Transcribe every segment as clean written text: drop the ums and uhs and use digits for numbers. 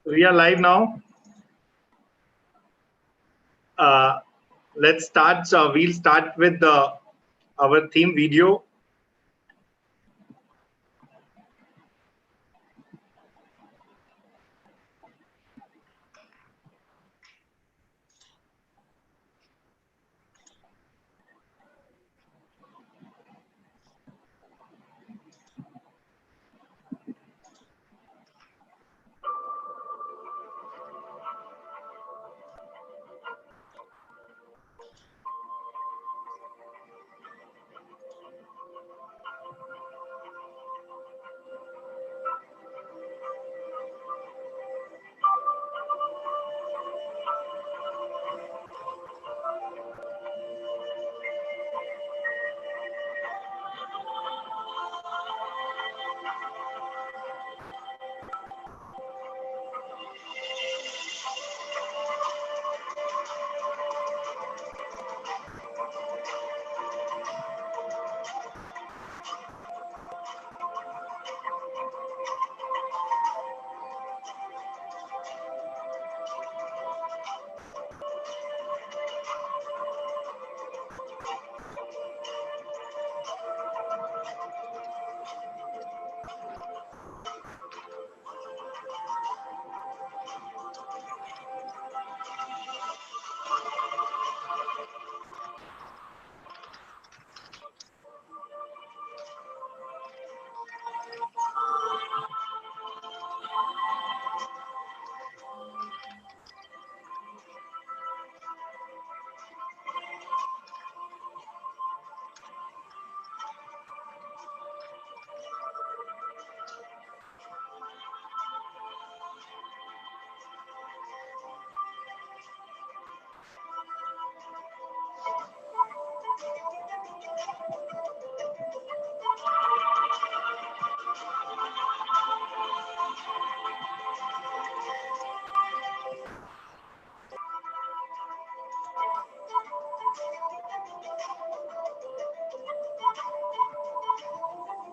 We are live now. Let's start. We'll start with our theme video.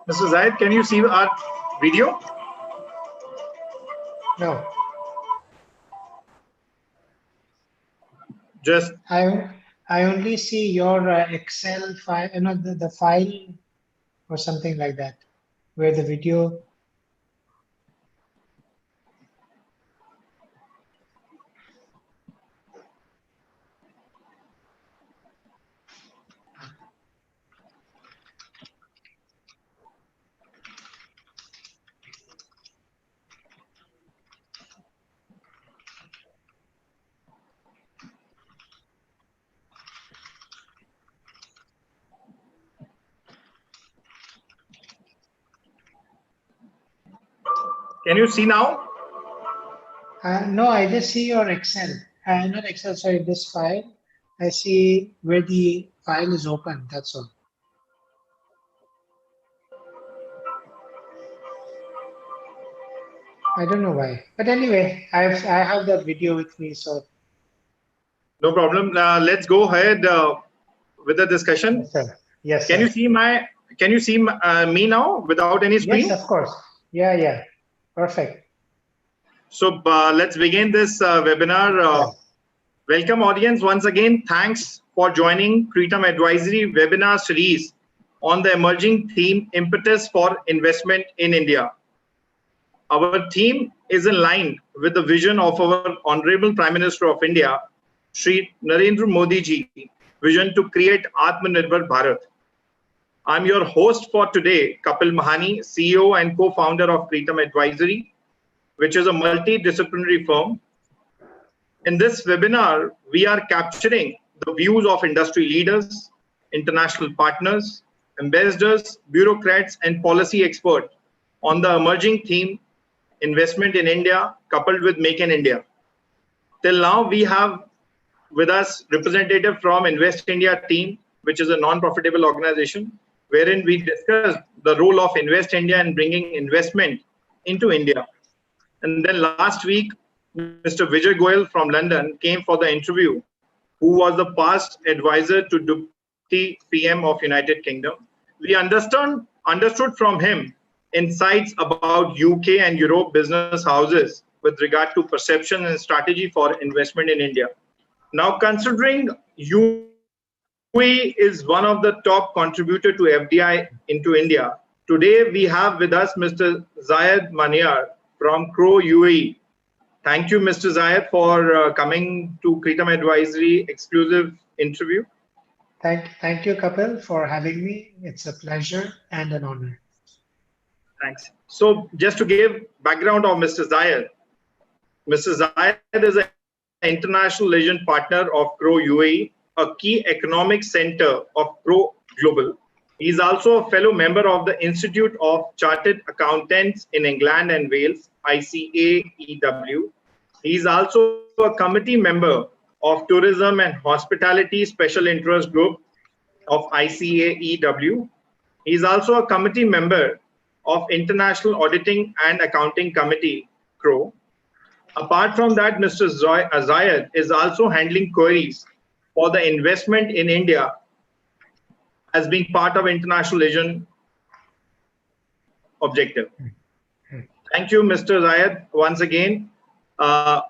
Mr. Zahid, can you see our video? No. Just I only see your Excel file, the file or something like that, where the video. can you see now? No, I just see your Excel. Not Excel, sorry, this file. I see where the file is open, that's all. I don't know why. But anyway, I have that video with me, so. No problem. Let's go ahead with the discussion. Yes, sir. Yes, Can sir. you see me now without any screen? Yes, of course. Yeah. Perfect. So let's begin this webinar. Yes. Welcome audience. Once again, thanks for joining Preetam Advisory webinar series on the emerging theme Impetus for Investment in India. Our theme is in line with the vision of our Honorable Prime Minister of India, Shri Narendra Modi ji, vision to create Atmanirbhar Bharat. I'm your host for today, Kapil Mahani, CEO and co-founder of Preetam Advisory, which is a multidisciplinary firm. In this webinar, we are capturing the views of industry leaders, international partners, ambassadors, bureaucrats, and policy experts on the emerging theme, investment in India coupled with Make in India. Till now, we have with us representative from Invest India team, which is a non-profitable organization, wherein we discuss the role of Invest India in bringing investment into India. And then last week, Mr. Vijay Goyal from London came for the interview, who was the past advisor to Deputy PM of United Kingdom. We understood from him insights about UK and Europe business houses with regard to perception and strategy for investment in India. Now, considering UAE is one of the top contributor to FDI into India, today we have with us Mr. Zayed Maniar from Crowe, UAE. Thank you, Mr. Zayed, for coming to Kritam Advisory exclusive interview. Thank you, Kapil, for having me. It's a pleasure and an honor. Thanks. So just to give background of Mr. Zayed is an international legend partner of Crowe UAE, a key economic center of Crowe Global. He is also a fellow member of the Institute of Chartered Accountants in England and Wales, ICAEW. He is also a committee member of Tourism and Hospitality Special Interest Group of ICAEW. He is also a committee member of International Auditing and Accounting Committee, Crowe. Apart from that, Mr. Zayed is also handling queries for the investment in India as being part of International Legend objective. Thank you, Mr. Zayed, once again. I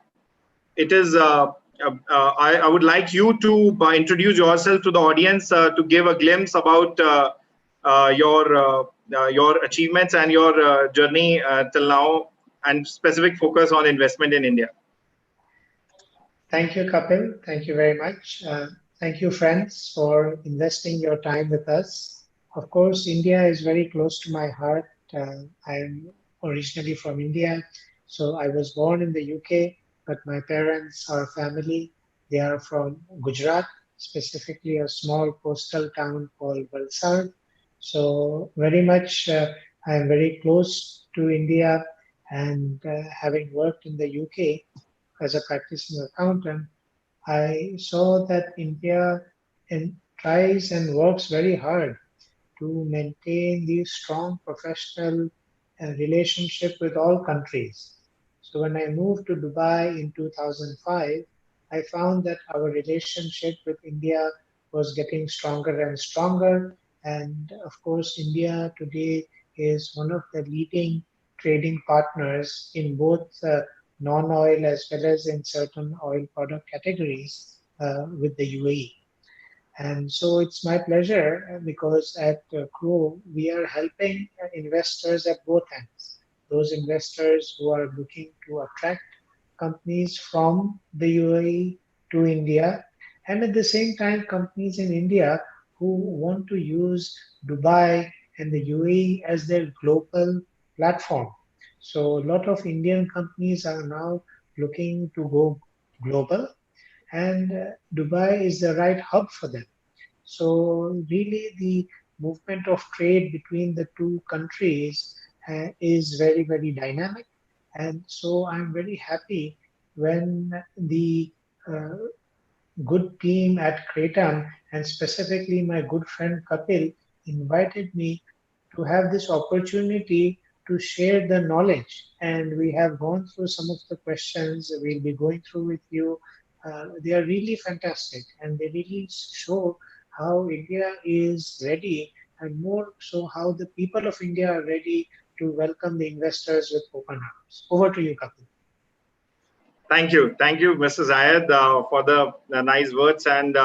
would like you to introduce yourself to the audience to give a glimpse about your achievements and your journey till now, and specific focus on investment in India. Thank you, Kapil. Thank you very much. Thank you, friends, for investing your time with us. Of course, India is very close to my heart. I'm originally from India, so I was born in the UK, but my parents, our family, they are from Gujarat, specifically a small coastal town called Valsad. So very much, I am very close to India, and having worked in the UK as a practicing accountant, I saw that India tries and works very hard to maintain the strong professional relationship with all countries. So when I moved to Dubai in 2005, I found that our relationship with India was getting stronger and stronger. And of course, India today is one of the leading trading partners in both non-oil as well as in certain oil product categories with the UAE. And so it's my pleasure because at Crowe, we are helping investors at both ends. Those investors who are looking to attract companies from the UAE to India, and at the same time, companies in India who want to use Dubai and the UAE as their global platform. So a lot of Indian companies are now looking to go global, and Dubai is the right hub for them. So really the movement of trade between the two countries is very, very dynamic. And so I'm very happy when the good team at Kratom, and specifically my good friend Kapil, invited me to have this opportunity to share the knowledge. And we have gone through some of the questions we'll be going through with you. They are really fantastic, and they really show how India is ready, and more so how the people of India are ready to welcome the investors with open arms. Over to you, Kapil. Thank you, Mr. Zayed, for the nice words and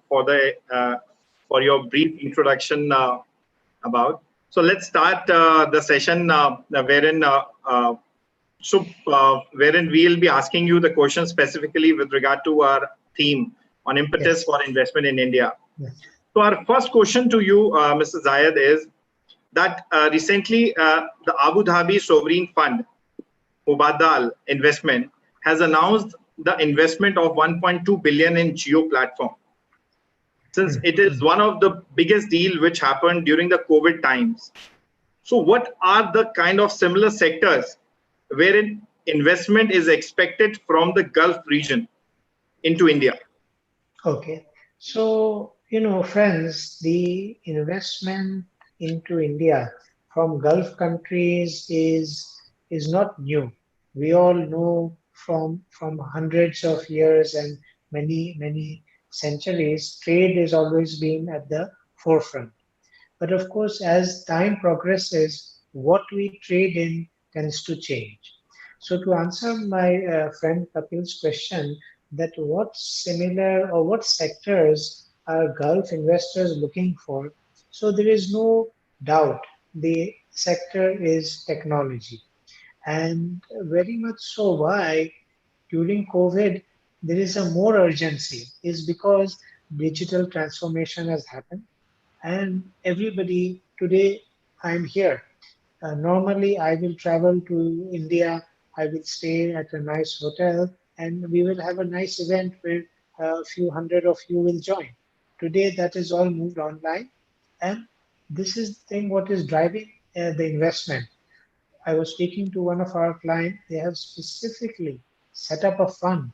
for your brief introduction about. So let's start the session wherein we'll be asking you the question specifically with regard to our theme on impetus for investment in India. Yes. So our first question to you, Mr. Zayed, is that recently the Abu Dhabi Sovereign Fund, Mubadal Investment, has announced the investment of 1.2 billion in Geo platform. Since it is one of the biggest deal which happened during the COVID times. So what are the kind of similar sectors wherein investment is expected from the Gulf region into India? Okay. So, friends, the investment into India from Gulf countries is not new. We all know from hundreds of years and many centuries, trade has always been at the forefront. But of course, as time progresses, what we trade in tends to change. So to answer my friend Kapil's question, that what similar or what sectors are Gulf investors looking for? So there is no doubt the sector is technology, and very much so. Why? During COVID, there is a more urgency is because digital transformation has happened, and everybody today, I'm here. Normally, I will travel to India. I will stay at a nice hotel, and we will have a nice event where a few hundred of you will join. Today, that is all moved online, and this is the thing what is driving the investment. I was speaking to one of our clients. They have specifically set up a fund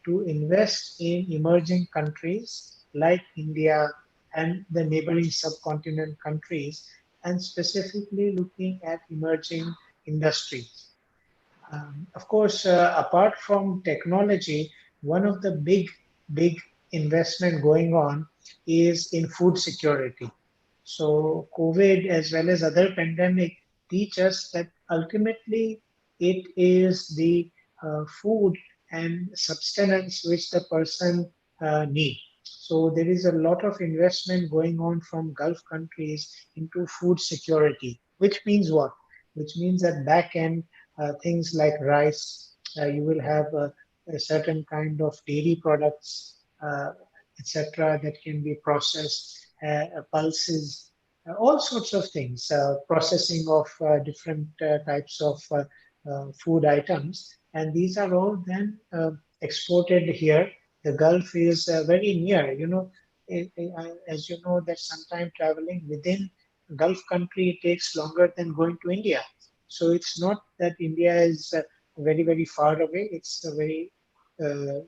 to invest in emerging countries like India and the neighboring subcontinent countries, and specifically looking at emerging industries. Of course, apart from technology, one of the big investment going on is in food security. So COVID as well as other pandemic teach us that ultimately it is the food and sustenance which the person need. So there is a lot of investment going on from Gulf countries into food security, which means what? Which means that back end things like rice, you will have a certain kind of dairy products, etc., that can be processed, pulses, all sorts of things, processing of different types of food items, and these are all then exported here. The Gulf is very near. As you know, that sometime traveling within Gulf country takes longer than going to India. So it's not that India is very far away. It's very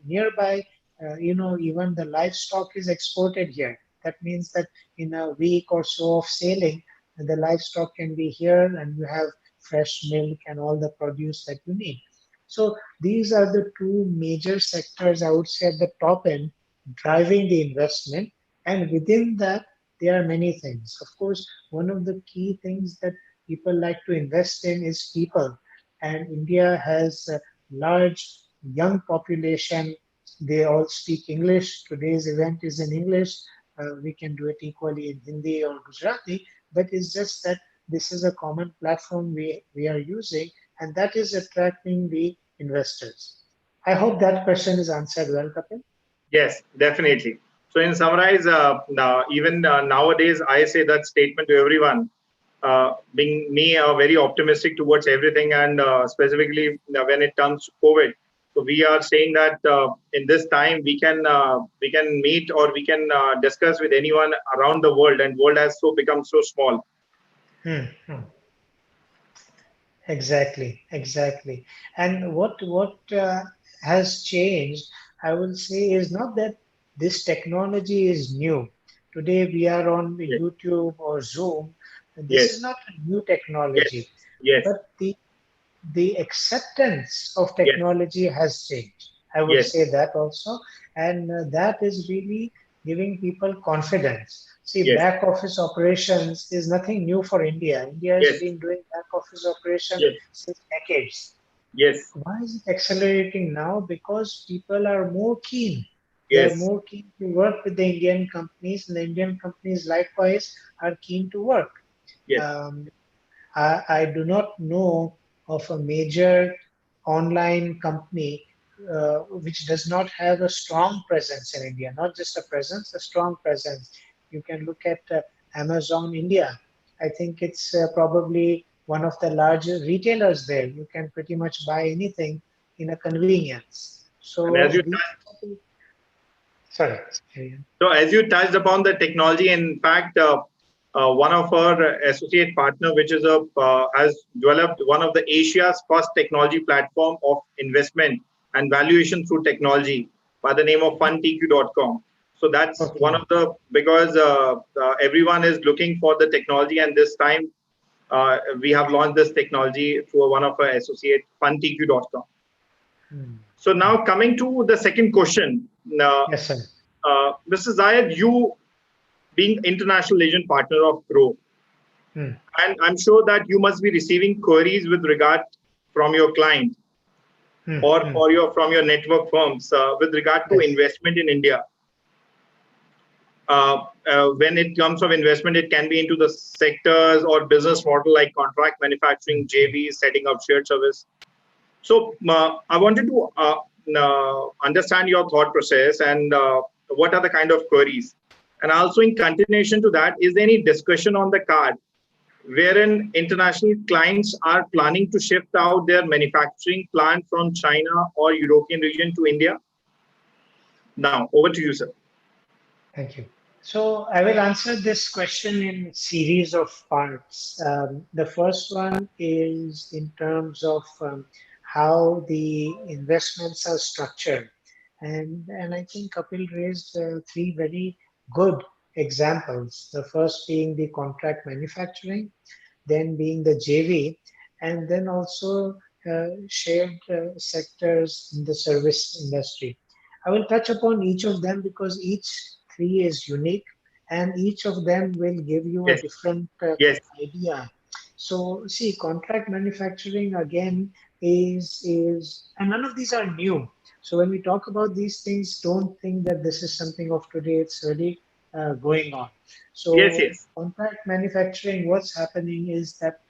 nearby. Even the livestock is exported here. That means that in a week or so of sailing, the livestock can be here, and you have fresh milk and all the produce that you need. So these are the two major sectors, I would say, at the top end, driving the investment. And within that, there are many things. Of course, one of the key things that people like to invest in is people. And India has a large young population. They all speak English. Today's event is in English. We can do it equally in Hindi or Gujarati, but it's just that this is a common platform we are using, and that is attracting the investors. I hope that question is answered well, Kapil. Yes, definitely. So, in summarize, now, even nowadays, I say that statement to everyone, being me very optimistic towards everything, and specifically when it comes to COVID. So, we are saying that in this time we can meet or we can discuss with anyone around the world, and world has so become so small. Hmm, hmm. Exactly. And what has changed, I will say, is not that this technology is new. Today we are on Yes, YouTube or Zoom. This is yes, not a new yes, technology, yes, but the acceptance of yes, technology has changed. I would yes, say that also, and that is really giving people confidence. See, yes, back office operations is nothing new for India. India has yes, been doing back office operation yes, since decades. yes, Why is it accelerating now? Because people are more keen. They are yes, more keen to work with the Indian companies, and the Indian companies likewise are keen to work. yes, Um, I do not know of a major online company which does not have a strong presence in India, not just a presence, a strong presence. You can look at Amazon India. I think it's probably one of the larger retailers there. You can pretty much buy anything in a convenience. and as So you these, sorry. Carry on. So as you touched upon the technology, in fact, one of our associate partner, which is has developed one of the Asia's first technology platform of investment and valuation through technology by the name of fundtq.com. So that's one Okay. of the, because everyone is looking for the technology, and this time we have launched this technology through one of our associate fundtq.com. Hmm. So Hmm. now coming to the second question, Yes, sir. Mr. Zayed, you being international agent partner of Crowe, Hmm. and I'm sure that you must be receiving queries with regard from your client. or from your network firms with regard to investment in India. When it comes of investment, it can be into the sectors or business model like contract manufacturing, JVs, setting up shared service. So I wanted to understand your thought process and what are the kind of queries. And also in continuation to that, is there any discussion on the card wherein international clients are planning to shift out their manufacturing plant from China or European region to India? Now, over to you, sir. Thank you. So I will answer this question in series of parts. The first one is in terms of how the investments are structured. And I think Kapil raised three very good examples. The first being the contract manufacturing, then being the JV, and then also shared sectors in the service industry. I will touch upon each of them because each three is unique and each of them will give you a different idea. So see, contract manufacturing again is, and none of these are new. So when we talk about these things, don't think that this is something of today. It's really going on. So contract manufacturing, what's happening is that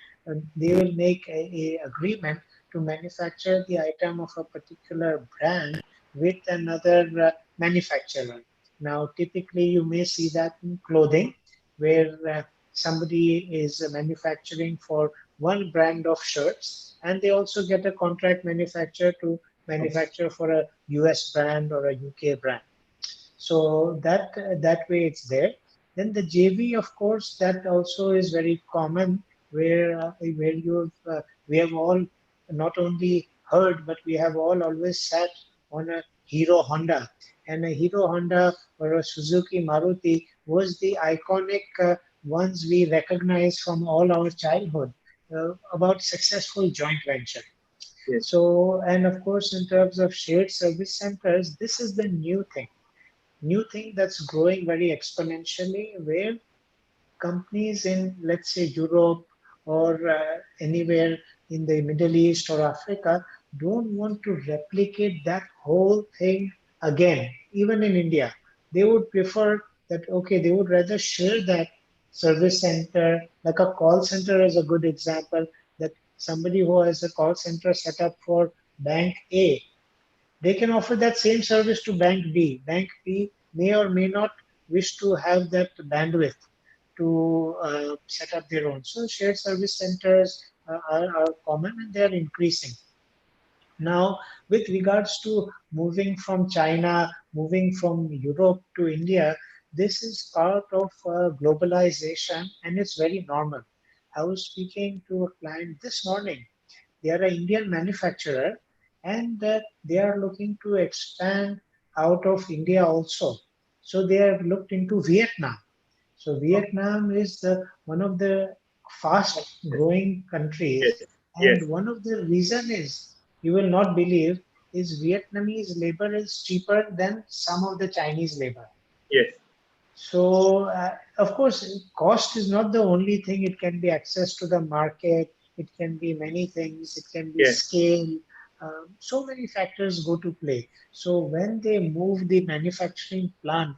they will make a agreement to manufacture the item of a particular brand with another manufacturer. Now, typically, you may see that in clothing, where somebody is manufacturing for one brand of shirts, and they also get a contract manufacturer to manufacture for a US brand or a UK brand. So that way it's there. Then the JV, of course, that also is very common, where we have all not only heard, but we have all always sat on a Hero Honda, and a Hero Honda or a Suzuki Maruti was the iconic ones we recognize from all our childhood about successful joint venture. So, and of course, in terms of shared service centers, this is the new thing that's growing very exponentially, where companies in, let's say, Europe or anywhere in the Middle East or Africa don't want to replicate that whole thing again. Even in India, they would prefer that, okay, they would rather share that service center, like a call center is a good example, that somebody who has a call center set up for Bank A, they can offer that same service to Bank B. Bank B may or may not wish to have that bandwidth to set up their own. So shared service centers are common and they are increasing. Now, with regards to moving from China, moving from Europe to India, this is part of globalization and it's very normal. I was speaking to a client this morning. They are an Indian manufacturer and they are looking to expand out of India also. So they have looked into Vietnam. So Vietnam is one of the fast growing countries. And one of the reason is, you will not believe, is Vietnamese labor is cheaper than some of the Chinese labor. So, of course, cost is not the only thing. It can be access to the market. It can be many things. It can be scale. So many factors go to play. So when they move the manufacturing plant,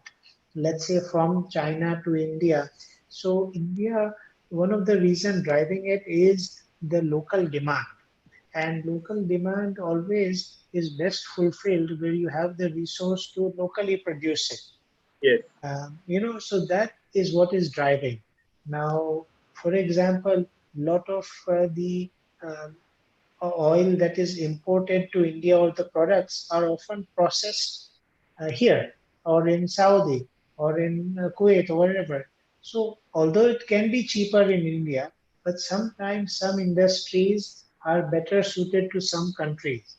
let's say from China to India, so India, one of the reasons driving it is the local demand. And local demand always is best fulfilled where you have the resource to locally produce it. So that is what is driving. Now, for example, lot of the oil that is imported to India or the products are often processed here or in Saudi or in Kuwait or wherever. So although it can be cheaper in India, but sometimes some industries are better suited to some countries.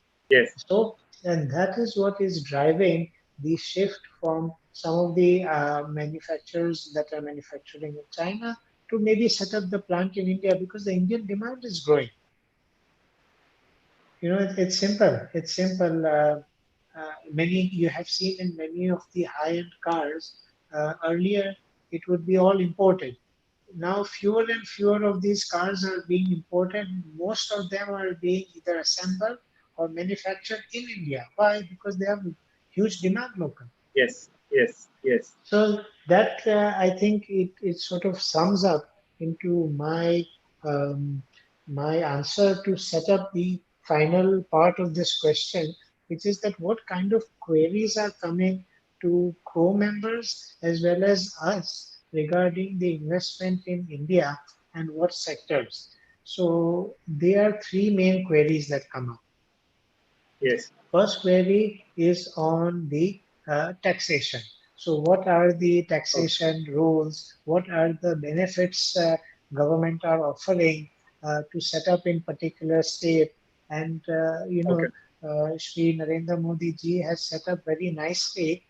So, and that is what is driving the shift from some of the manufacturers that are manufacturing in China to maybe set up the plant in India because the Indian demand is growing. It's simple. It's simple. Many you have seen in many of the high-end cars. Earlier, it would be all imported. Now, fewer and fewer of these cars are being imported. Most of them are being either assembled or manufactured in India. Why? Because they have huge demand local. Yes, yes, yes, So that I think it sort of sums up into um, my answer to set up the final part of this question, which is that what kind of queries are coming to Crowe members as well as us regarding the investment in India and what sectors. So there are three main queries that come up. yes, First query is on the taxation. So what are the okay, taxation rules? What are the benefits government are offering to set up in particular state? And okay, Shri Narendra Modi ji has set up very nicely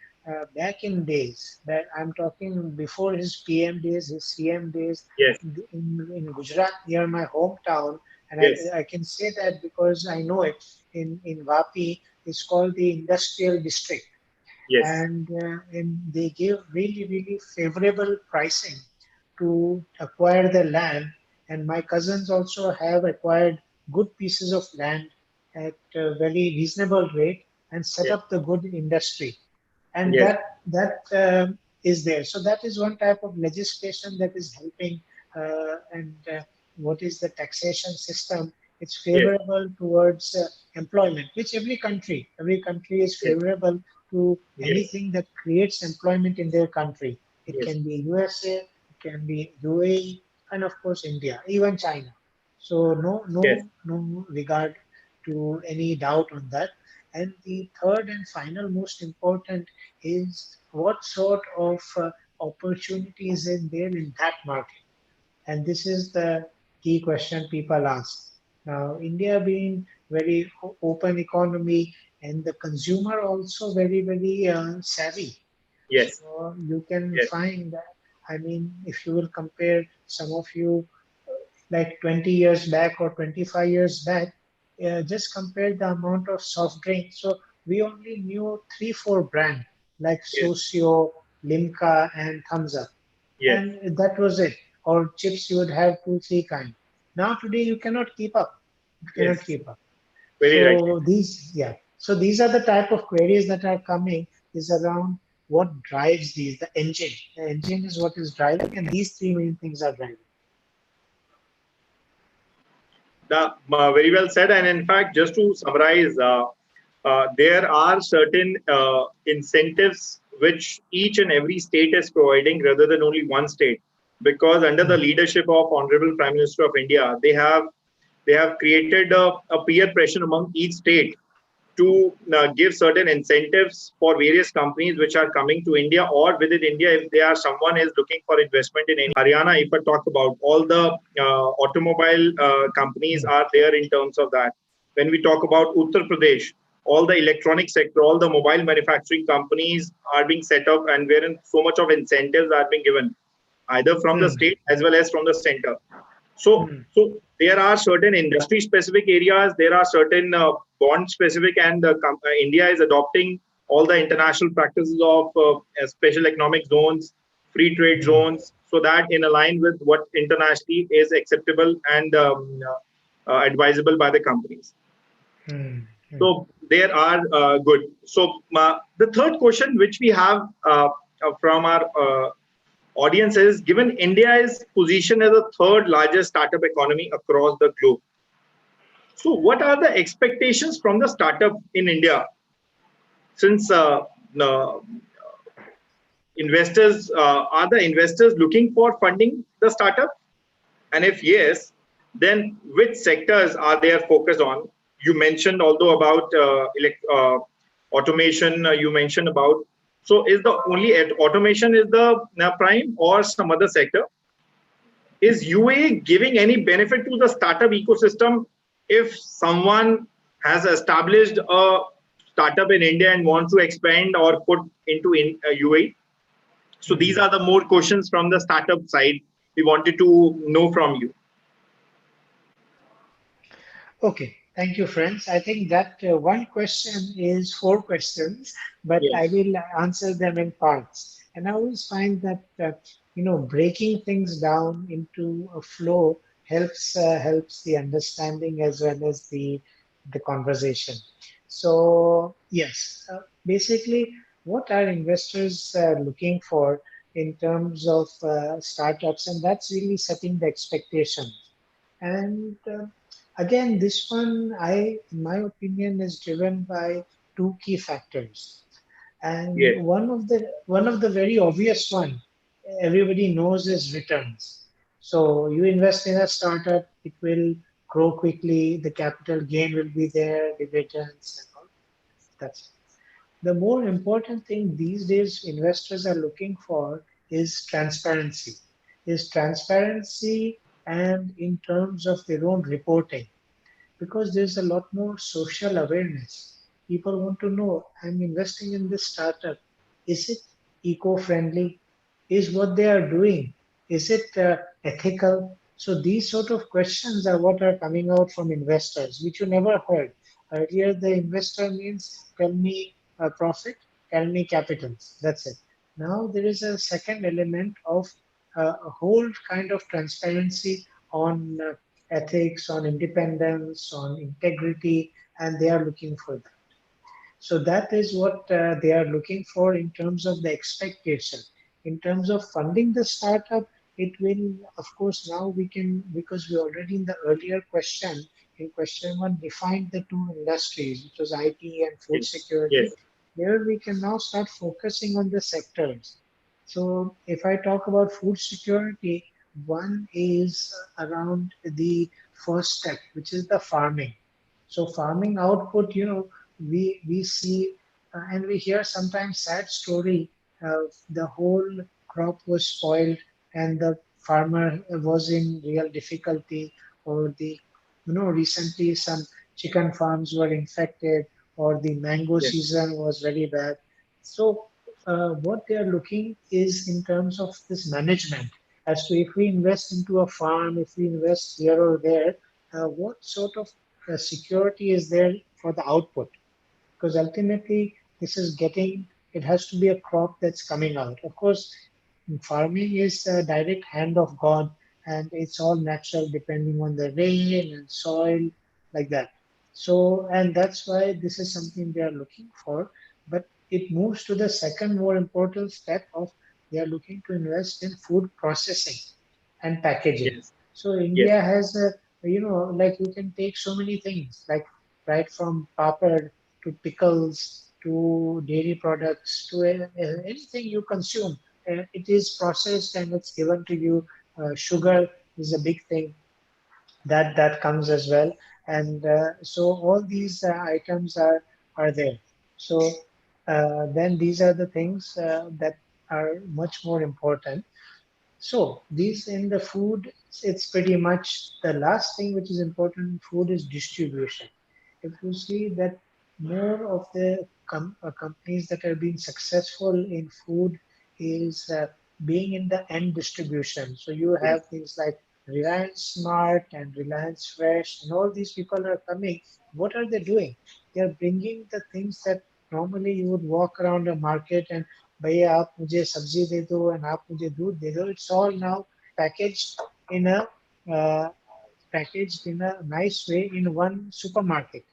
back in days. That I'm talking before his PM days, his CM days yes, in Gujarat near my hometown. And yes, I can say that because I know it in Vapi. It's called the industrial district, yes, and they give really favorable pricing to acquire the land. And my cousins also have acquired good pieces of land at a very reasonable rate and set yes, up the good industry. And yes, that is there. So that is one type of legislation that is helping. And what is the taxation system? It's yes, favorable towards employment, which every country is yes, favorable to yes, anything that creates employment in their country. It yes, can be USA, it can be UAE, and of course India, even China. So yes, no regard to any doubt on that. And the third and final most important is what sort of opportunities is there in that market. And this is the key question people ask. Now, India being very open economy and the consumer also very savvy. yes, So you can yes, find that, I mean, if you will compare some of you like 20 years back or 25 years back, just compare the amount of soft drink. So we only knew three, four brands like yes, Socio, Limca, and Thumbs Up, yes, and that was it. Or chips, you would have two, three kinds. Now today you cannot keep up. You cannot yes, keep up. very rightly. So these, yeah. So these are the type of queries that are coming is around what drives these, the engine. The engine is what is driving, and these three main things are driving. Very well said. And in fact, just to summarize, there are certain incentives which each and every state is providing rather than only one state. Because under the leadership of Honorable Prime Minister of India, they have created a peer pressure among each state to give certain incentives for various companies which are coming to India or within India if they are someone is looking for investment in any Haryana. If I talk about all the automobile companies Hmm. are there in terms of that. When we talk about Uttar Pradesh, all the electronic sector, all the mobile manufacturing companies are being set up and wherein so much of incentives are being given either from the Hmm. state as well as from the center. So there are certain industry specific areas, there are certain bond specific, and India is adopting all the international practices of special economic zones, free trade Hmm. zones, so that in align with what internationally is acceptable and advisable by the companies. Hmm. Hmm. So there are good. So the third question which we have from our audience is, given India's position as the third largest startup economy across the globe. So, what are the expectations from the startup in India? Since uh, investors are the investors looking for funding the startup, and if yes, then which sectors are they focused on? You mentioned although about automation. You mentioned about. So, is the only automation is the prime or some other sector? Is UAE giving any benefit to the startup ecosystem if someone has established a startup in India and wants to expand or put into UAE? So these Hmm. are the more questions from the startup side we wanted to know from you. Okay, thank you, friends. I think that one question is four questions, but I Yes. will answer them in parts. And I always find that breaking things down into a flow helps the understanding as well as the the conversation. So yes, basically, what are investors looking for in terms of startups, and that's really setting the expectations. And again, this one, in my opinion, is driven by two key factors. And Yes. one of the very obvious one everybody knows is returns. So you invest in a startup, it will grow quickly, the capital gain will be there, dividends and all. That's it. The more important thing these days investors are looking for is transparency. Is transparency and in terms of their own reporting, because there's a lot more social awareness. People want to know, I'm investing in this startup. Is it eco-friendly? Is what they are doing, is it ethical? So these sort of questions are what are coming out from investors, which you never heard. Earlier, the investor means tell me a profit, tell me capitals. That's it. Now there is a second element of a whole kind of transparency on ethics, on independence, on integrity, and they are looking for that. So that is what they are looking for in terms of the expectation. In terms of funding the startup, it will, of course, now we can, because we already in the earlier question, in question one, defined the two industries, which was IT and food security. Yes. Here we can now start focusing on the sectors. So if I talk about food security, one is around the first step, which is the farming. So farming output, we see and we hear sometimes sad story. The whole crop was spoiled, and the farmer was in real difficulty, or recently some chicken farms were infected, or the mango Yes. season was very bad. So what they are looking is in terms of this management, as to if we invest into a farm, if we invest here or there, what sort of security is there for the output? Because ultimately this is getting, it has to be a crop that's coming out. Of course, farming is a direct hand of God, and it's all natural depending on the rain and soil, like that. So, and that's why this is something they are looking for. But it moves to the second more important step of, they are looking to invest in food processing and packaging. Yes. So Yes. India has a, like you can take so many things, like right from papad to pickles to dairy products to anything you consume. It is processed and it's given to you. Sugar is a big thing that comes as well, and so all these items are there. So then these are the things that are much more important. So these in the food, it's pretty much the last thing which is important in food is distribution. If you see that more of the companies that are being successful in food is being in the end distribution. So you Yes. have things like Reliance Smart and Reliance Fresh, and all these people are coming. What are they doing? They are bringing the things that normally you would walk around a market and भैया आप मुझे सब्जी दे दो and आप मुझे दूध दे दो. It's all now packaged in a uh, packaged in a nice way in one supermarket.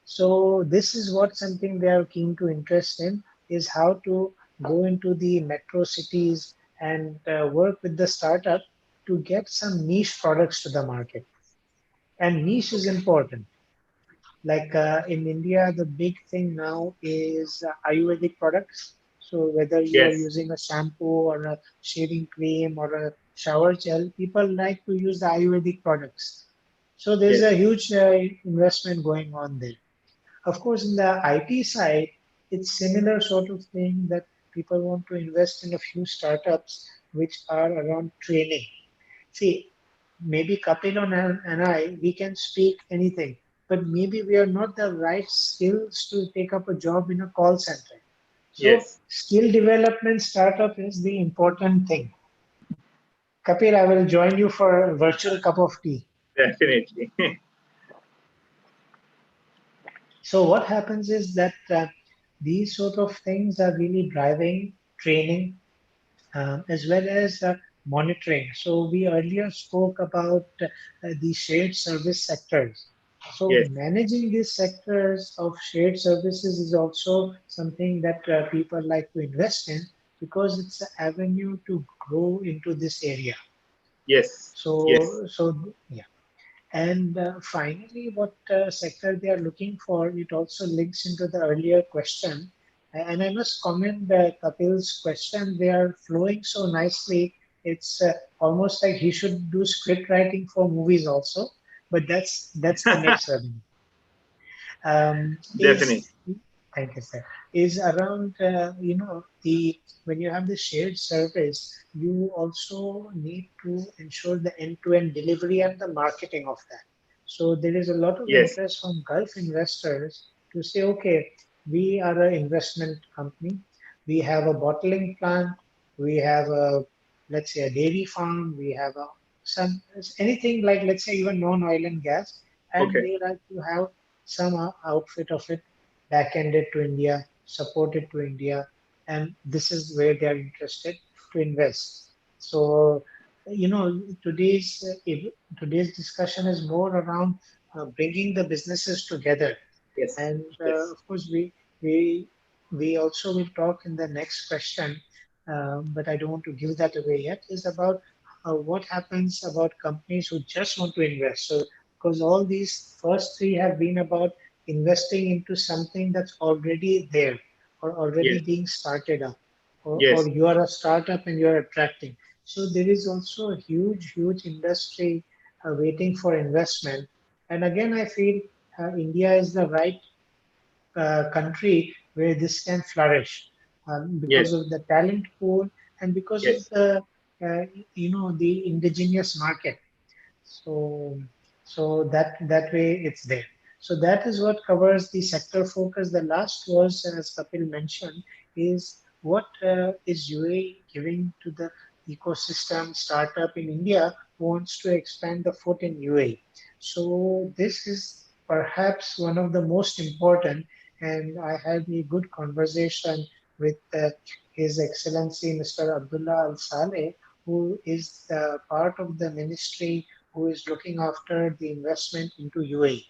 So this is what something they are keen to interest in, is how to go into the metro cities and work with the startup to get some niche products to the market. And niche is important. Like in India, the big thing now is Ayurvedic products. So whether you are Yes. using a shampoo or a shaving cream or a shower gel, people like to use the Ayurvedic products. So there's a Yes. huge investment going on there. Of course, in the IT side, it's similar sort of thing, that people want to invest in a few startups which are around training. See, maybe Kapil and I, we can speak anything, but maybe we are not the right skills to take up a job in a call center. So Yes. skill development startup is the important thing. Kapil, I will join you for a virtual cup of tea. Definitely. So what happens is that these sort of things are really driving training as well as monitoring. So we earlier spoke about the shared service sectors. So yes, managing these sectors of shared services is also something that people like to invest in because it's an avenue to grow into this area. yes, yes. So yeah. And finally, what sector they are looking for, it also links into the earlier question. And I must comment Kapil's question. They are flowing so nicely. It's almost like he should do script writing for movies also. But that's the next level. Definitely. Is thank you, sir. Is around the when you have the shared service, you also need to ensure the end-to-end delivery and the marketing of that. So there is a lot of Yes, interest from Gulf investors to say, okay, we are an investment company, we have a bottling plant, we have a, let's say, a dairy farm, we have a some anything like, let's say, even non-oil and gas, and okay, they like to have some outfit of it back-ended to India, supported to India, and this is where they are interested to invest. So, today's today's discussion is more around bringing the businesses together, yes, and yes, of course we we also will talk in the next question, but I don't want to give that away yet. Is about what happens about companies who just want to invest. So because all these first three have been about investing into something that's already there or already yes, being started up, or yes, you are a startup and you're attracting. So there is also a huge industry waiting for investment. And again, I feel India is the right country where this can flourish because yes, of the talent pool and because of yes, the uh, the indigenous market. So, so that way it's there. So that is what covers the sector focus. The last was, as Kapil mentioned, is what is UAE giving to the ecosystem startup in India who wants to expand the foot in UAE. So this is perhaps one of the most important. And I had a good conversation with His Excellency Mr. Abdullah Al Saleh, who is part of the ministry who is looking after the investment into UAE.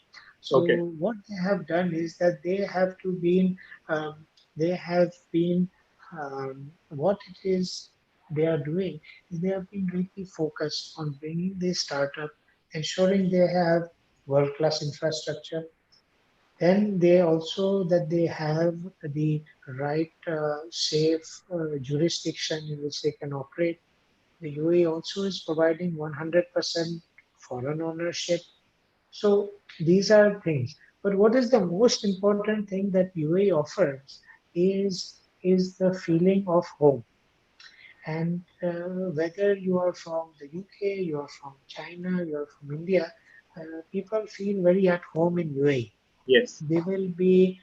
okay, So what they have done is that um, they have been what it is they are doing is they have been really focused on bringing the startup, ensuring they have world-class infrastructure. Then they also that they have the right safe jurisdiction in which they can operate. The UAE also is providing 100% foreign ownership. So these are things. But what is the most important thing that UAE offers is the feeling of home. And whether you are from the UK, you are from China, you are from India, people feel very at home in UAE. yes, They will be,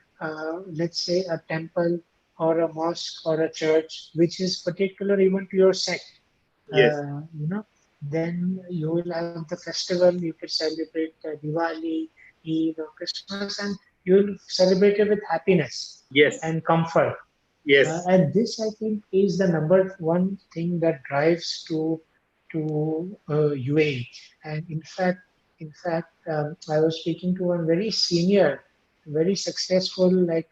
let's say, a temple or a mosque or a church, which is particular even to your sect. yes, Then you will have the festival. You can celebrate Diwali, Eid, or Christmas, and you will celebrate it with happiness yes, and comfort. yes, And this, I think, is the number one thing that drives to UAE. And in fact, I was speaking to one very senior, very successful, like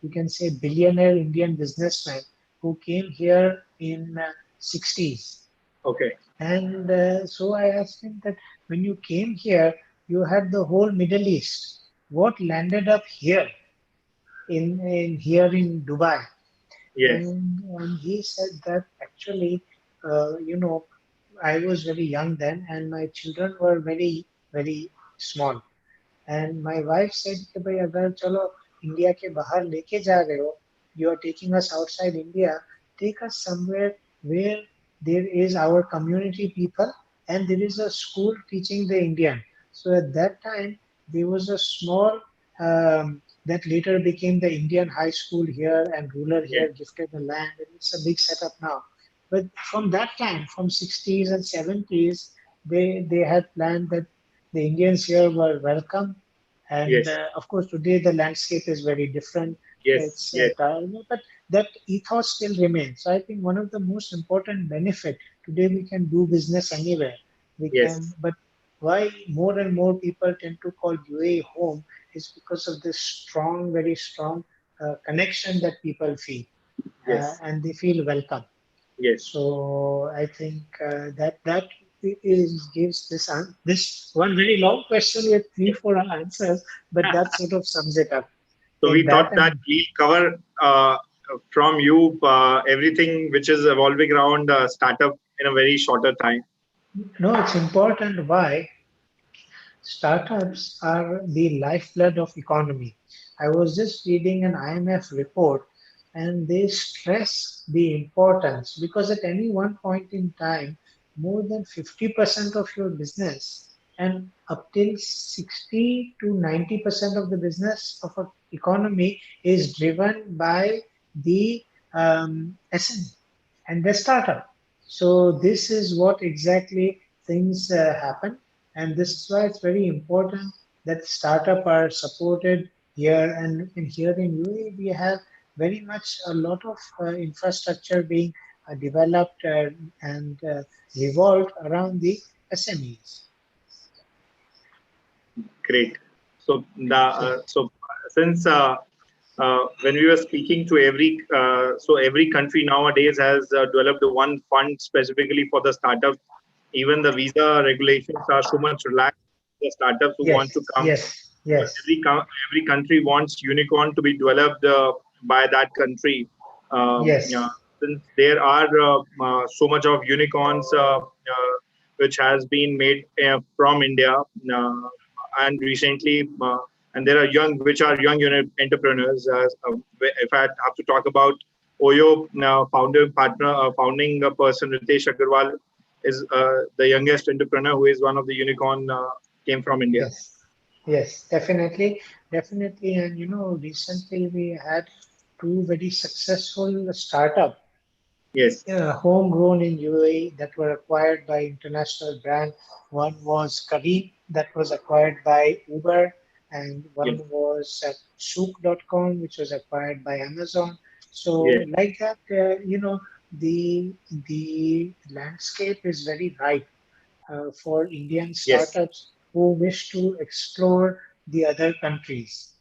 you can say, billionaire Indian businessman who came here in 60s. okay, And so I asked him that when you came here, you had the whole Middle East. What landed up here in here in Dubai? yes, And he said that actually, I was very young then, and my children were very small. And my wife said कि भाई अगर चलो India के बाहर लेके जा रहे हो, you are taking us outside India, take us somewhere where there is our community people and there is a school teaching the Indian. So at that time there was a small that later became the Indian high school here, and ruler yes, here gifted the land, and it's a big setup now. But from that time, from 60s and 70s, they had planned that the Indians here were welcome. And yes, of course, today the landscape is very different. yes, It's yes, but that ethos still remains. So I think one of the most important benefit today we can do business anywhere. We can, yes, why more and more people tend to call UAE home is because of this strong, very strong connection that people feel, Yes. and they feel welcome. Yes. So I think that is gives this one very long question with 3 4 answers, but that sort of sums it up So in we that. thought that And we'll cover from you everything which is evolving around startup in a very shorter time. no, it's important why startups are the lifeblood of economy. I was just reading an IMF report and they stress the importance because at any one point in time, more than 50% of your business and up till 60 to 90% of the business of an economy is driven by the SME and the startup. So this is what exactly things happen, and this is why it's very important that startup are supported here. And here in UAE, we have very much a lot of infrastructure being developed and revolved around the SMEs. Great. So the So since when we were speaking to every country nowadays has developed one fund specifically for the startups. Even the visa regulations are so much relaxed. The startups who yes, want to come, yes, yes, every country wants unicorn to be developed by that country. Yeah, yes, since there are so much of unicorns which has been made from India, and recently, and there are which are young entrepreneurs. If I have to talk about Oyo founding person Ritesh Agarwal is the youngest entrepreneur who is one of the unicorn came from India. yes, yes, definitely, definitely. And recently we had two very successful startup Yes, homegrown in UAE that were acquired by international brand. One was Kareem that was acquired by Uber, and yes, one was Souk.com, which was acquired by Amazon. So yes, like that, the landscape is very ripe for Indian yes. startups who wish to explore the other countries.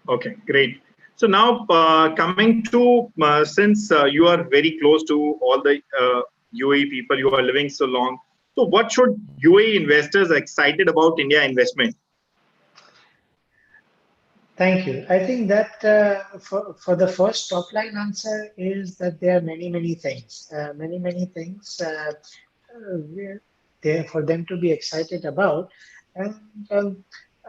Okay, great. So now coming to since you are very close to all the UAE people, you are living so long. So what should UAE investors excited about India investment? Thank you. I think that for the first top line answer is that there are many, many things, many things there for them to be excited about. And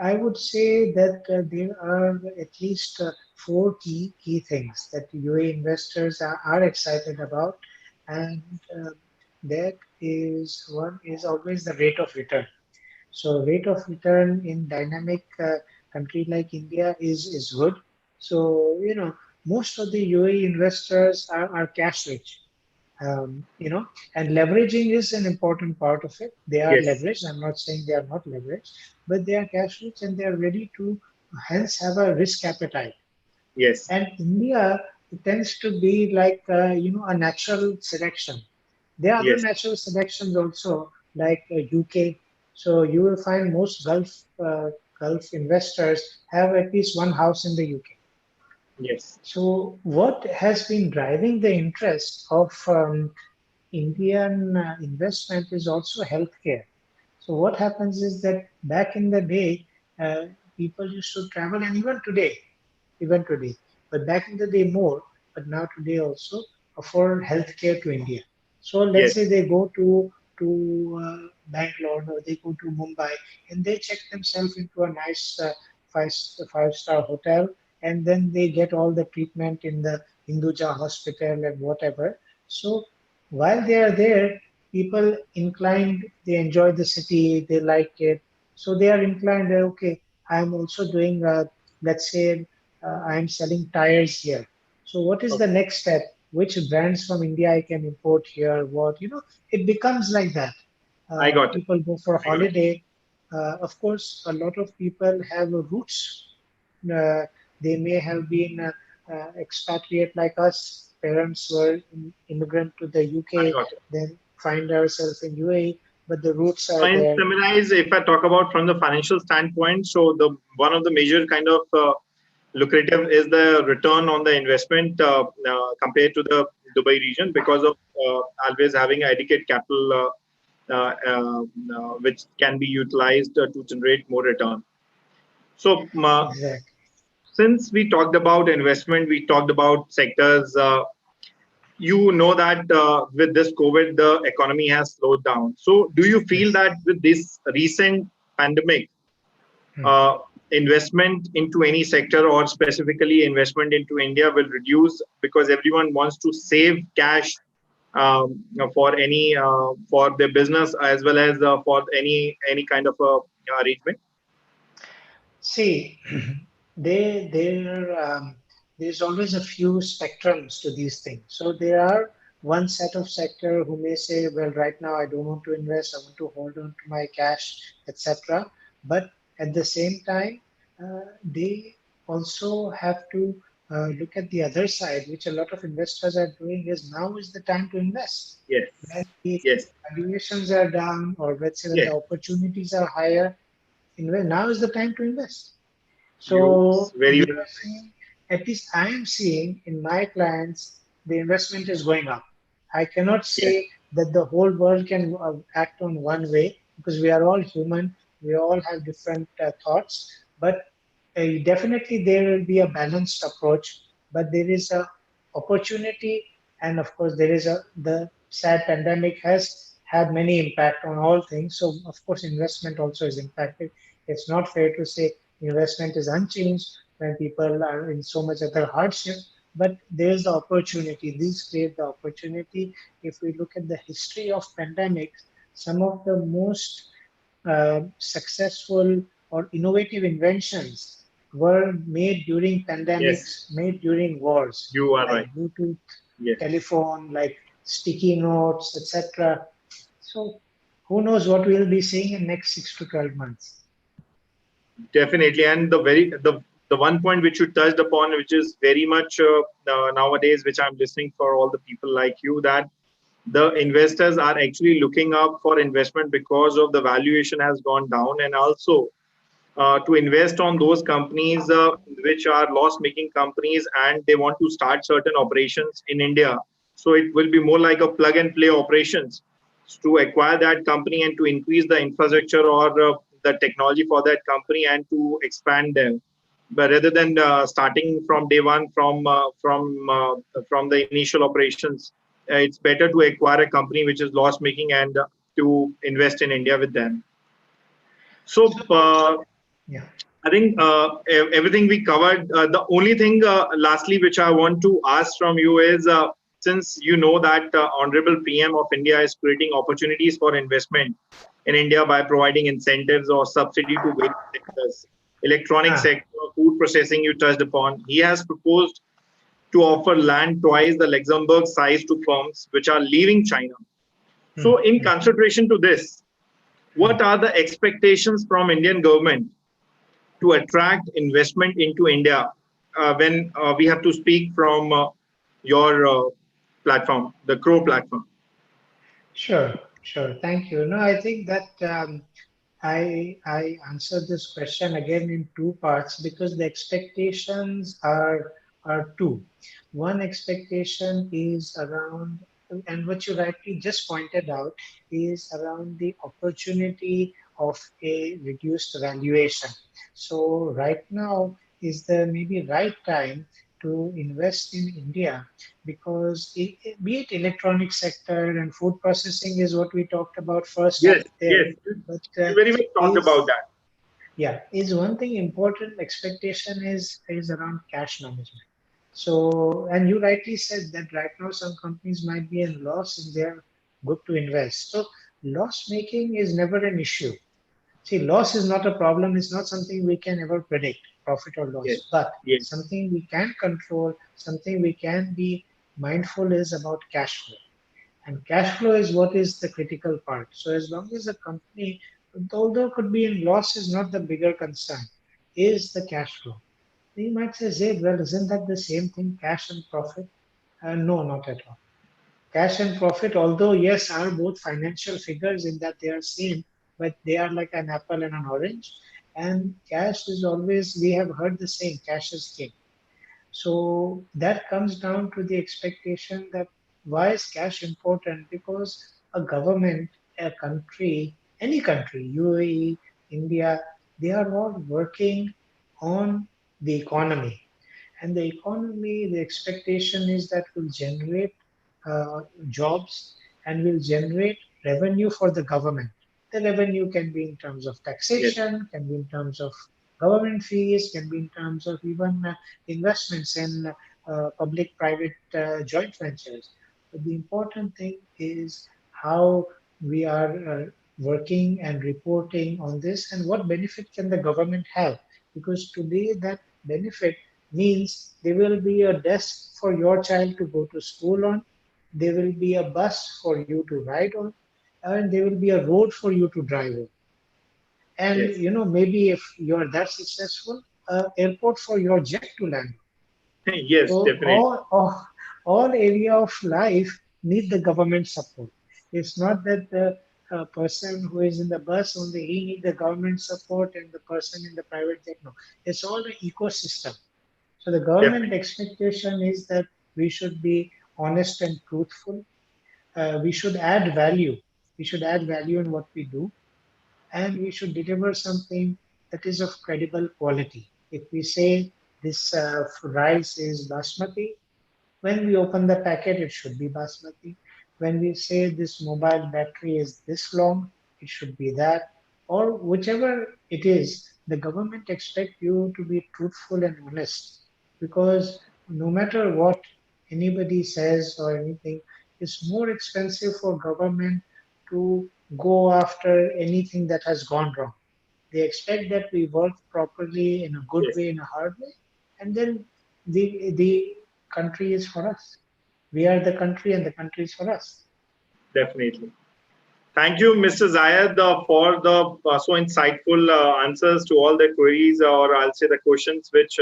I would say that there are at least four key things that UA investors are excited about. And that is one is always the rate of return. So rate of return in dynamic country like India is good. So most of the UAE investors are cash rich. And leveraging is an important part of it. They are Yes, leveraged. I'm not saying they are not leveraged, but they are cash rich and they are ready to hence have a risk appetite. yes, And India tends to be like a natural selection. There are other yes, natural selections also, like UK. So you will find most Gulf investors have at least one house in the UK. yes, So what has been driving the interest of Indian investment is also healthcare. So what happens is that back in the day, people used to travel, and even today, but back in the day more, but now today also for healthcare to India. So let's say yes, they go to Bangalore or they go to Mumbai and they check themselves into a nice five-star hotel, and then they get all the treatment in the Hinduja hospital and whatever. So while they are there, people inclined, they enjoy the city, they like it, so they are inclined. Okay, I am also doing. Let's say I'm selling tires here. So what is the okay, next step? Which brands from India I can import here? What it becomes like that. I got it. People go for I got it. holiday. Of course, a lot of people have roots. Uh, they may have been expatriate like us. Parents were immigrant to the I UK, got it. then find ourselves in UAE. but the roots are And there. summarize, if I talk about from the financial standpoint, so the one of the major kind of lucrative is the return on the investment compared to the Dubai region because of always having adequate capital which can be utilized to generate more return. So Exactly. since we talked about investment, we talked about sectors. You know that with this COVID, the economy has slowed down. So, do you feel Yes. that with this recent pandemic, Hmm. uh, investment into any sector or specifically investment into India will reduce because everyone wants to save cash for any for their business as well as for any kind of arrangement? See, there's always a few spectrums to these things. So there are one set of sector who may say, well, right now I don't want to invest, I want to hold on to my cash, etc. But at the same time, they also have to look at the other side, which a lot of investors are doing is now is the time to invest. Yes, When the yes, valuations are down, or let's say when yes. the opportunities are higher, now is the time to invest. You So very we well. are seeing, at least I am seeing in my clients, the investment is going up. I cannot Yes, say that the whole world can act on one way because we are all human. We all have different thoughts, but definitely there will be a balanced approach. But there is a opportunity, and of course there is the sad pandemic has had many impact on all things. So of course investment also is impacted. It's not fair to say investment is unchanged when people are in so much other hardship, but there's the opportunity. These create the opportunity. If we look at the history of pandemics, some of the most successful or innovative inventions were made during yes, pandemics, made during wars, you are like right. Bluetooth, Yes. telephone, like sticky notes, etc. So who knows what we'll be seeing in next 6 to 12 months. Definitely, and the one point which you touched upon, which is very much nowadays, which I'm listening for all the people like you, that the investors are actually looking up for investment because of the valuation has gone down, and also to invest on those companies which are loss-making companies, and they want to start certain operations in India. So it will be more like a plug-and-play operations to acquire that company and to increase the infrastructure or the technology for that company and to expand them. But rather than starting from day one from the initial operations, it's better to acquire a company which is loss-making and to invest in India with them. So Yeah. I think everything we covered. The only thing, lastly, which I want to ask from you is, since you know that Honorable PM of India is creating opportunities for investment in India by providing incentives or subsidy to various sectors, electronic Ah. sector, food processing, you touched upon. He has proposed to offer land twice the Luxembourg size to firms which are leaving China. Hmm, So, in hmm, consideration to this, hmm. what are the expectations from Indian government to attract investment into India when we have to speak from your platform, the Crowe platform? Sure, sure. Thank you. No, I think that I answered this question again in two parts because the expectations are two. One expectation is around, and what you rightly just pointed out is around the opportunity of a reduced valuation. So right now is the maybe right time to invest in India because be it electronic sector and food processing is what we talked about first up Yes, there, yes. but You very well talked about is that. yeah, is one thing important expectation is around cash management. So, and you rightly said that right now some companies might be in loss and they're good to invest. So loss making is never an issue. See, loss is not a problem. It's not something we can ever predict, profit or Yes, loss. But yes, something we can control, something we can be mindful is about cash flow. And cash flow is what is the critical part. So as long as a company, although could be in loss, is not the bigger concern, is the cash flow. You might say, Zaid, well, isn't that the same thing, cash and profit? No, not at all. Cash and profit, although yes, are both financial figures in that they are same, but they are like an apple and an orange. And cash is always, we have heard the saying, cash is king. So that comes down to the expectation that why is cash important? Because a government, a country, any country, UAE, India, they are all working on the economy. And the economy, the expectation is that will generate jobs and will generate revenue for the government. The revenue can be in terms of Yes, taxation, can be in terms of government fees, can be in terms of even investments in public-private joint ventures. But the important thing is how we are working and reporting on this and what benefit can the government have. Because today that benefit means there will be a desk for your child to go to school on, there will be a bus for you to ride on, and there will be a road for you to drive on. And yes, maybe if you're that successful, airport for your jet to land. yes, So definitely. all area of life need the government support. It's not that the person who is in the bus only he need the government support and the person in the private jet no. It's all an ecosystem. So the government Definitely. expectation is that we should be honest and truthful. We should add value. We should add value in what we do, and we should deliver something that is of credible quality. If we say this rice is basmati, when we open the packet, it should be basmati. When we say this mobile battery is this long, it should be that. Or whichever it is, the government expect you to be truthful and honest. Because no matter what anybody says or anything, it's more expensive for government to go after anything that has gone wrong. They expect that we work properly in a good Yes, way, in a hard way, and then the country is for us. We are the country, and the country is for us. definitely. Thank you, Mr. Zayed, for the so insightful answers to all the queries, or I'll say the questions which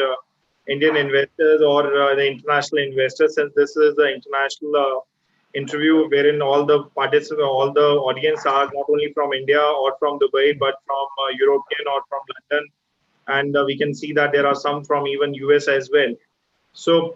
Indian investors or the international investors, since this is the international interview wherein all the participants, all the audience are not only from India or from Dubai, but from European or from London, and we can see that there are some from even US as well. So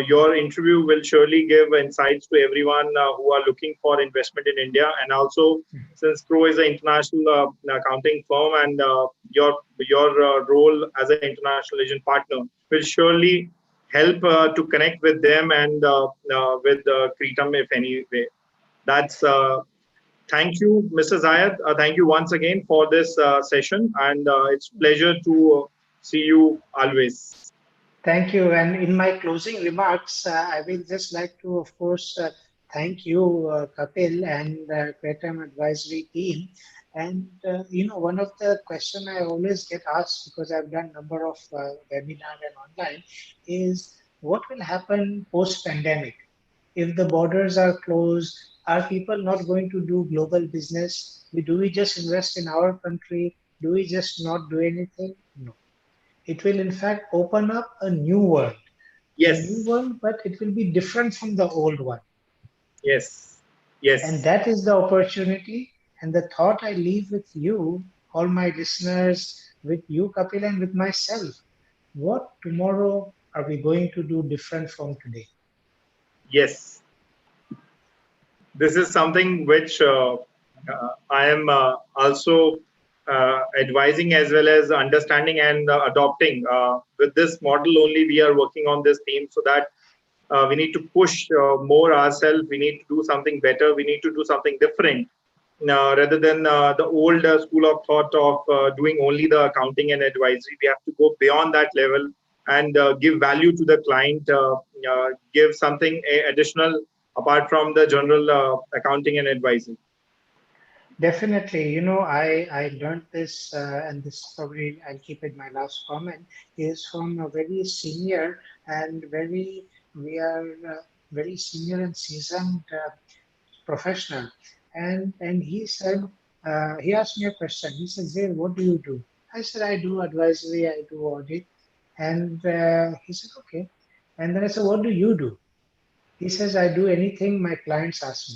your interview will surely give insights to everyone who are looking for investment in India, and also since Crowe is an international accounting firm, and your role as an international agent partner will surely help to connect with them and with Kritam if any way. That's Thank you, Mr. Zayed. Thank you once again for this session, and it's pleasure to see you always. Thank you. And in my closing remarks, I will just like to, of course, thank you, Kapil, and Creative Advisory team. And one of the question I always get asked because I've done number of webinar and online is what will happen post pandemic if the borders are closed? Are people not going to do global business? Do we just invest in our country? Do we just not do anything? No, it will in fact open up a new Yes. world, but it will be different from the old one. Yes, And yes, that is the opportunity. And the thought I leave with you, all my listeners, with you, Kapil, and with myself. What tomorrow are we going to do different from today? yes. This is something which I am also advising as well as understanding and adopting. With this model only, we are working on this theme so that we need to push more ourselves. We need to do something better. We need to do something different. Rather than the old school of thought of doing only the accounting and advisory, we have to go beyond that level and give value to the client, give something additional apart from the general accounting and advisory. Definitely, I learned this, and this probably I'll keep it my last comment, is from a very senior and we are very senior and seasoned professional. And he said, he asked me a question. He said, Zain, what do you do? I said, I do advisory, I do audit. And he said, okay. And then I said, what do you do? He says, I do anything my clients ask me.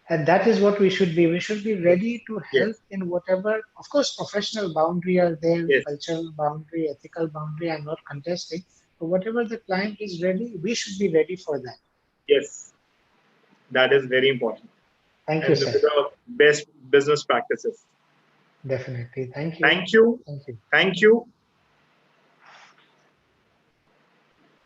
And that is what we should be. We should be ready to help Yes. in whatever, of course, professional boundary are there, Yes. cultural boundary, ethical boundary, I'm not contesting. But whatever the client is ready, we should be ready for that. Yes. That is very important. Thank you, And with sir. the best business practices. Definitely. Thank you. Thank you. Thank you. Thank you.